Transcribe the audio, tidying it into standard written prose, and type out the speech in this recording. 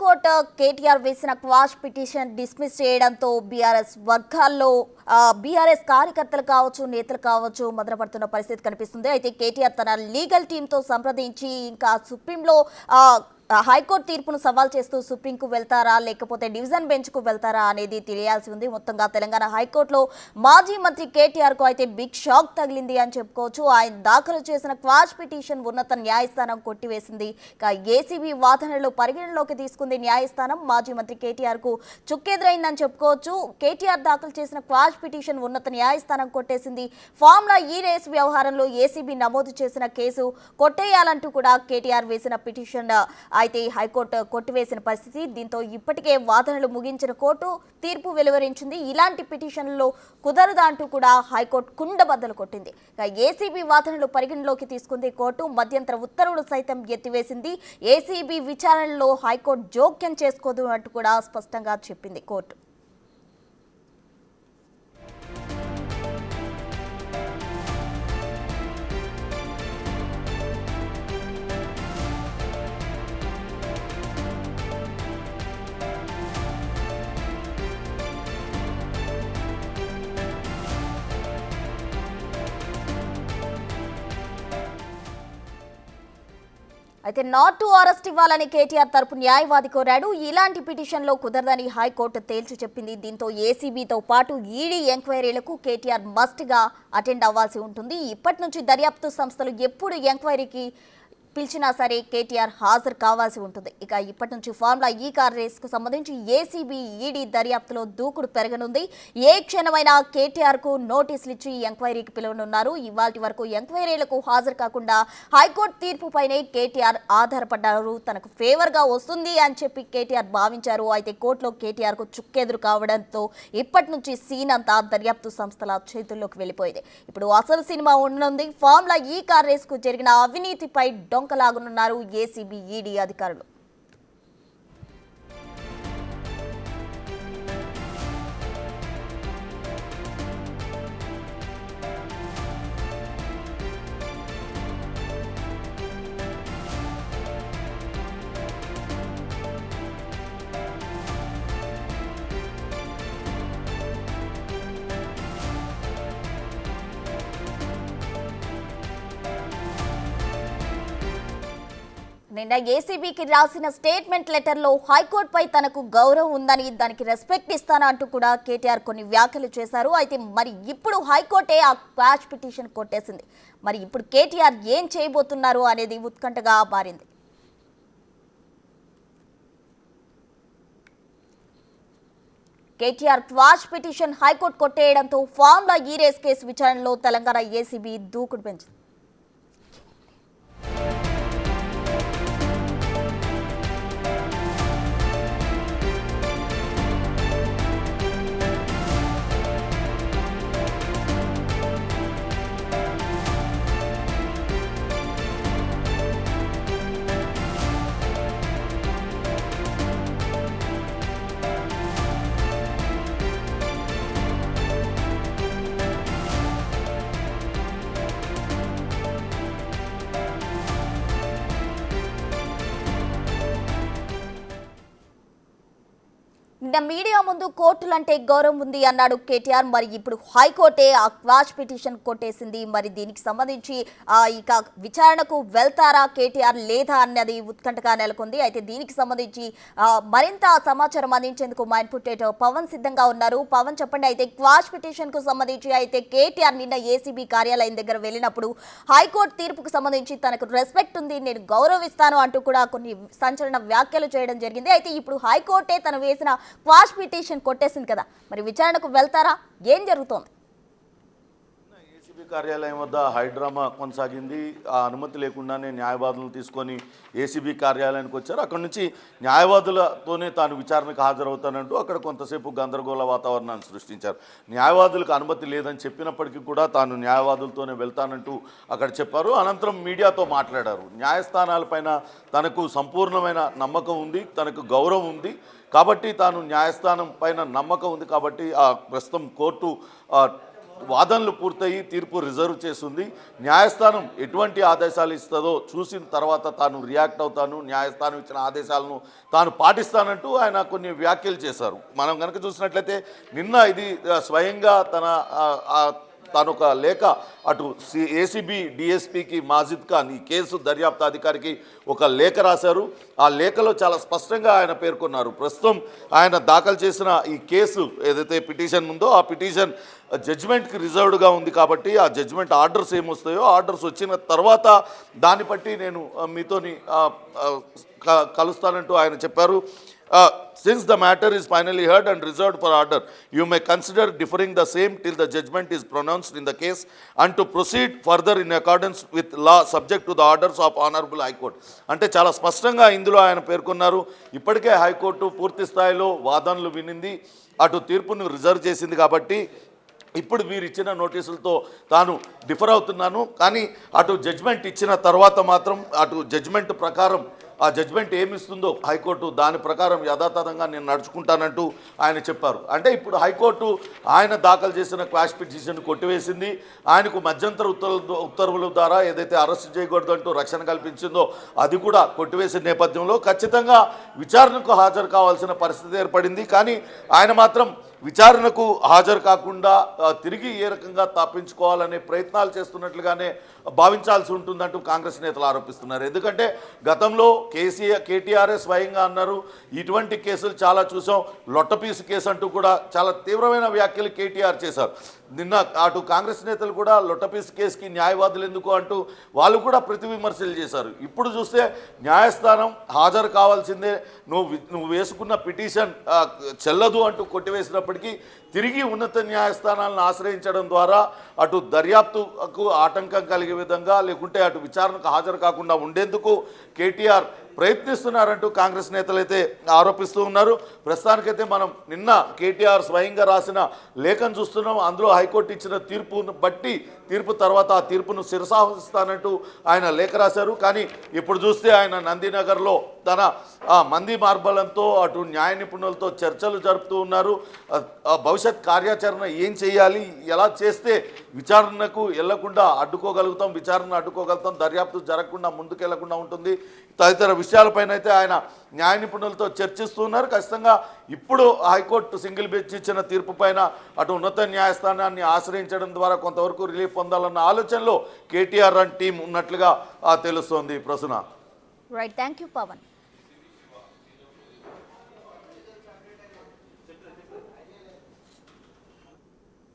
High court KTR వేసిన quash petition dismiss చేయడంతో BRS వర్గాల్లో బీఆర్ఎస్ కార్యకర్తలు కావచ్చు, నేతలు కావచ్చు మదనపడుతున్న పరిస్థితి కనిపిస్తుంది. అయితే కేటీఆర్ తన లీగల్ టీంతో సంప్రదించి ఇంకా సుప్రీంలో హైకోర్టు తీర్పును సవాల్ చేస్తూ సుప్రీంకు వెళ్తారా లేకపోతే డివిజన్ బెంచ్కు వెళ్తారా అనేది తెలియాల్సి ఉంది. మొత్తంగా తెలంగాణ హైకోర్టులో మాజీ మంత్రి కేటీఆర్కు అయితే బిగ్ షాక్ తగిలింది అని చెప్పుకోవచ్చు. ఆయన దాఖలు చేసిన క్వాష్ పిటిషన్ ఉన్నత న్యాయస్థానం కొట్టివేసింది. ఏసీబీ వాదనలు పరిగణలోకి తీసుకుంది న్యాయస్థానం. మాజీ మంత్రి కేటీఆర్కు చుక్కెదురైందని చెప్పుకోవచ్చు. కేటీఆర్ దాఖలు చేసిన క్వాష్ పిటిషన్ ఉన్నత న్యాయస్థానం కొట్టేసింది. ఫార్ములా ఈ రేసు వ్యవహారంలో ఏసీబీ నమోదు చేసిన కేసు కొట్టేయాలంటూ కూడా కేటీఆర్ వేసిన పిటిషన్ అయితే హైకోర్టు కొట్టివేసిన పరిస్థితి. దీంతో ఇప్పటికే వాదనలు ముగించిన కోర్టు తీర్పు వెలువరించింది. ఇలాంటి పిటిషన్లలో కుదరదంటూ కూడా హైకోర్టు కుండబద్దలు కొట్టింది. ఏసీబీ వాదనలు పరిగణలోకి తీసుకుంది కోర్టు. మధ్యంతర ఉత్తర్వులు సైతం ఎత్తివేసింది. ఏసీబీ విచారణలో హైకోర్టు జోక్యం చేసుకోదు అంటూ కూడా స్పష్టంగా చెప్పింది కోర్టు. అయితే నాట్ టు అరెస్ట్ ఇవ్వాలని కేటీఆర్ తరపు న్యాయవాది కోరాడు. ఇలాంటి పిటిషన్లో కుదరదని హైకోర్టు తేల్చి చెప్పింది. దీంతో ఏసీబీతో పాటు ఈడీ ఎంక్వైరీలకు కేటీఆర్ మస్ట్గా అటెండ్ అవ్వాల్సి ఉంటుంది. ఇప్పటి నుంచి దర్యాప్తు సంస్థలు ఎప్పుడు ఎంక్వైరీకి పిలిచినా సరే కేటీఆర్ హాజరు కావాల్సి ఉంటుంది. ఇక ఇప్పటి నుంచి ఫార్ములా ఈ కార్ రేసుకు సంబంధించి ఏసీబీ ఈడీ దర్యాప్తులో దూకుడు పెరగనుంది. ఏ క్షణమైనా కేటీఆర్కు నోటీసులు ఇచ్చి ఎంక్వైరీకి పిలవనున్నారు. ఇవాల్టి వరకు ఎంక్వైరీలకు హాజరు కాకుండా హైకోర్టు తీర్పుపైనే కేటీఆర్ ఆధారపడ్డారు. తనకు ఫేవర్గా వస్తుంది అని చెప్పి కేటీఆర్ భావించారు. అయితే కోర్టులో కేటీఆర్కు చుక్కెదురు కావడంతో ఇప్పటి నుంచి సీన్ అంతా దర్యాప్తు సంస్థల చేతుల్లోకి వెళ్ళిపోయింది. ఇప్పుడు అసలు సినిమా ఉండనుంది. ఫార్ములా ఈ కార్ రేసుకు జరిగిన అవినీతిపై డొంకలాగనున్నారు ఏసీబీ ఈడీ అధికారులు. నిన్న ఏసీబీకి రాసిన స్టేట్మెంట్ లెటర్లో హైకోర్టుపై తనకు గౌరవం ఉందని, దానికి రెస్పెక్ట్ ఇస్తానంటూ కూడా కేటీఆర్ కొన్ని వ్యాఖ్యలు చేశారు. అయితే మరి ఇప్పుడు హైకోర్టే ఆ క్వాష్ పిటిషన్ కొట్టేసింది. మరి ఇప్పుడు కేటీఆర్ ఏం చేయబోతున్నారు అనేది ఉత్కంఠగా మారింది. కేటీఆర్ క్వాష్ పిటిషన్ హైకోర్టు కొట్టేయడంతో ఫార్ములా ఈ రేస్ కేసు విచారణలో తెలంగాణ ఏసీబీ దూకుడు పెంచింది. నిన్న మీడియా ముందు కోర్టులంటే గౌరవం ఉంది అన్నాడు కేటీఆర్. మరి ఇప్పుడు హైకోర్టే ఆ క్వాష్ పిటిషన్ కొట్టేసింది. మరి దీనికి సంబంధించి ఇక విచారణకు వెళ్తారా కేటీఆర్ లేదా అన్నది ఉత్కంఠగా నెలకొంది. అయితే దీనికి సంబంధించి మరింత సమాచారం అందించేందుకు మా ఇన్పుట్ పవన్ సిద్ధంగా ఉన్నారు. పవన్ చెప్పండి, అయితే క్వాష్ పిటిషన్ కు సంబంధించి అయితే కేటీఆర్ నిన్న ఏసీబీ కార్యాలయం దగ్గర వెళ్ళినప్పుడు హైకోర్టు తీర్పుకు సంబంధించి తనకు రెస్పెక్ట్ ఉంది, నేను గౌరవిస్తాను అంటూ కూడా కొన్ని సంచలన వ్యాఖ్యలు చేయడం జరిగింది. అయితే ఇప్పుడు హైకోర్టే తను వేసిన క్వాష్ పిటిషన్ కొట్టేసింది కదా, మరి విచారణకు వెళ్తారా, ఏం జరుగుతోంది? ఏసీబీ కార్యాలయం వద్ద హైడ్రామా కొనసాగింది. ఆ అనుమతి లేకుండానే న్యాయవాదులను తీసుకొని ఏసీబీ కార్యాలయానికి వచ్చారు. అక్కడి నుంచి న్యాయవాదులతోనే తాను విచారణకు హాజరవుతానంటూ అక్కడ కొంతసేపు గందరగోళ వాతావరణాన్ని సృష్టించారు. న్యాయవాదులకు అనుమతి లేదని చెప్పినప్పటికీ కూడా తాను న్యాయవాదులతోనే వెళ్తానంటూ అక్కడ చెప్పారు. అనంతరం మీడియాతో మాట్లాడారు. న్యాయస్థానాలపైన తనకు సంపూర్ణమైన నమ్మకం ఉంది, తనకు గౌరవం ఉంది కాబట్టి తాను న్యాయస్థానం పైన నమ్మకం ఉంది కాబట్టి ప్రస్తుతం కోర్టు వాదనలు పూర్తయి తీర్పు రిజర్వ్ చేస్తుంది. న్యాయస్థానం ఎటువంటి ఆదేశాలు ఇస్తుందో చూసిన తర్వాత తాను రియాక్ట్ అవుతాను, న్యాయస్థానం ఇచ్చిన ఆదేశాలను తాను పాటిస్తానంటూ ఆయన కొన్ని వ్యాఖ్యలు చేశారు. మనం కనుక చూసినట్లయితే నిన్న ఇది స్వయంగా తాను ఒక లేఖ అటు ఏసీబీ డిఎస్పీకి మాజిద్ ఖాన్ ఈ కేసు దర్యాప్తు అధికారికి ఒక లేఖ రాశారు. ఆ లేఖలో చాలా స్పష్టంగా ఆయన పేర్కొన్నారు. ప్రస్తుతం ఆయన దాఖలు చేసిన ఈ కేసు ఏదైతే పిటిషన్ ఉందో ఆ పిటిషన్ జడ్జిమెంట్కి రిజర్వ్డ్గా ఉంది కాబట్టి ఆ జడ్జిమెంట్ ఆర్డర్స్ ఏమొస్తాయో ఆర్డర్స్ వచ్చిన తర్వాత దాన్ని బట్టి నేను మీతోని కలుస్తానంటూ ఆయన చెప్పారు. Since the matter is finally heard and reserved for order, you may consider deferring the same till the judgment is pronounced in the case and to proceed further in accordance with law subject to the orders of Honorable High Court. అంటే చాలా స్పష్టంగా ఇందులో ఆయన పేర్కొన్నారు. ఇప్పటికే high court పూర్తి స్థాయిలో వాదనలు వినింది, అటు తీర్పును రిజర్వ్ చేసింది కాబట్టి ఇప్పుడు మీరు ఇచ్చిన నోటీసులతో తాను డిఫర్ అవుతున్నాను, కానీ అటు జడ్జ్మెంట్ ఇచ్చిన తర్వాత మాత్రం అటు జడ్జ్మెంట్ ప్రకారం ఆ జడ్జ్మెంట్ ఏమిస్తుందో హైకోర్టు దాని ప్రకారం యథాతథంగా నేను నడుచుకుంటానంటూ ఆయన చెప్పారు. అంటే ఇప్పుడు హైకోర్టు ఆయన దాఖలు చేసిన క్వాష్ పిటిషన్ కొట్టివేసింది. ఆయనకు మధ్యంతర ఉత్తర్వుల ద్వారా ఏదైతే అరెస్ట్ చేయకూడదు అంటూ రక్షణ కల్పించిందో అది కూడా కొట్టివేసిన నేపథ్యంలో ఖచ్చితంగా విచారణకు హాజరు కావాల్సిన పరిస్థితి ఏర్పడింది. కానీ ఆయన మాత్రం విచారణకు హాజరు కాకుండా తిరిగి ఏ రకంగా తప్పించుకోవాలనే ప్రయత్నాలు చేస్తున్నట్లుగానే భావించాల్సి ఉంటుందంటూ కాంగ్రెస్ నేతలు ఆరోపిస్తున్నారు. ఎందుకంటే గతంలో కేటీఆర్ఏ స్వయంగా అన్నారు, ఇటువంటి కేసులు చాలా చూసాం, లొట్టపీసు కేసు అంటూ కూడా చాలా తీవ్రమైన వ్యాఖ్యలు కేటీఆర్ చేశారు. నిన్న అటు కాంగ్రెస్ నేతలు కూడా లొట్టపీసు కేసుకి న్యాయవాదులు ఎందుకు అంటూ వాళ్ళు కూడా ప్రతి విమర్శలు చేశారు. ఇప్పుడు చూస్తే న్యాయస్థానం హాజరు కావాల్సిందే, నువ్వు వేసుకున్న పిటిషన్ చెల్లదు అంటూ కొట్టివేసినప్పటికీ తిరిగి ఉన్నత న్యాయస్థానాలను ఆశ్రయించడం ద్వారా అటు దర్యాప్తుకు ఆటంకం కలిగే విధంగా లేకుంటే అటు విచారణకు హాజరు కాకుండా ఉండేందుకు కేటీఆర్ ప్రయత్నిస్తున్నారంటూ కాంగ్రెస్ నేతలైతే ఆరోపిస్తూ ఉన్నారు. ప్రస్తుతానికైతే మనం నిన్న కేటీఆర్ స్వయంగా రాసిన లేఖను చూస్తున్నాం. అందులో హైకోర్టు ఇచ్చిన తీర్పును బట్టి తీర్పు తర్వాత ఆ తీర్పును శిరసావహిస్తానంటూ ఆయన లేఖ రాశారు. కానీ ఇప్పుడు చూస్తే ఆయన నందినగర్లో తన మంది మార్బలంతో అటు న్యాయ నిపుణులతో చర్చలు జరుపుతూ ఉన్నారు. భవిష్యత్ కార్యాచరణ ఏం చేయాలి, ఎలా చేస్తే విచారణకు వెళ్లకుండా అడ్డుకోగలుగుతాం, విచారణ అడ్డుకోగలుగుతాం, దర్యాప్తు జరగకుండా ముందుకెళ్లకుండా ఉంటుంది, తదితర విషయాలపైన అయితే ఆయన న్యాయ నిపుణులతో చర్చిస్తూ ఉన్నారు. ఖచ్చితంగా ఇప్పుడు హైకోర్టు సింగిల్ బెంచ్ ఇచ్చిన తీర్పు పైన అటు ఉన్నత న్యాయస్థానాన్ని ఆశ్రయించడం ద్వారా కొంతవరకు రిలీఫ్ పొందాలన్న ఆలోచనలో కేటీఆర్ అండ్ టీం ఉన్నట్లుగా తెలుస్తోంది. Prasanna. Right, thank you Pawan.